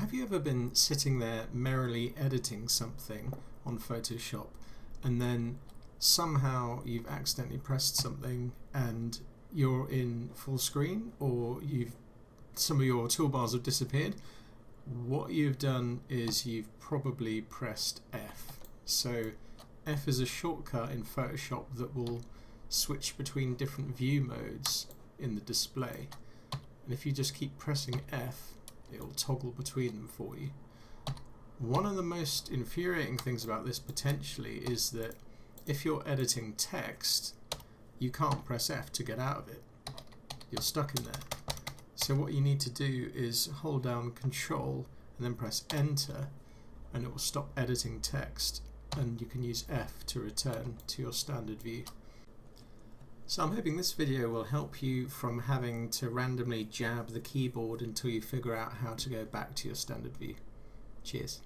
Have you ever been sitting there merrily editing something on Photoshop and then somehow you've accidentally pressed something and you're in full screen, or some of your toolbars have disappeared? What you've done is you've probably pressed F. So F is a shortcut in Photoshop that will switch between different view modes in the display, and if you just keep pressing F, it'll toggle between them for you. One of the most infuriating things about this potentially is that if you're editing text, you can't press F to get out of it. You're stuck in there. So what you need to do is hold down Ctrl and then press Enter, and it will stop editing text, and you can use F to return to your standard view. So I'm hoping this video will help you from having to randomly jab the keyboard until you figure out how to go back to your standard view. Cheers.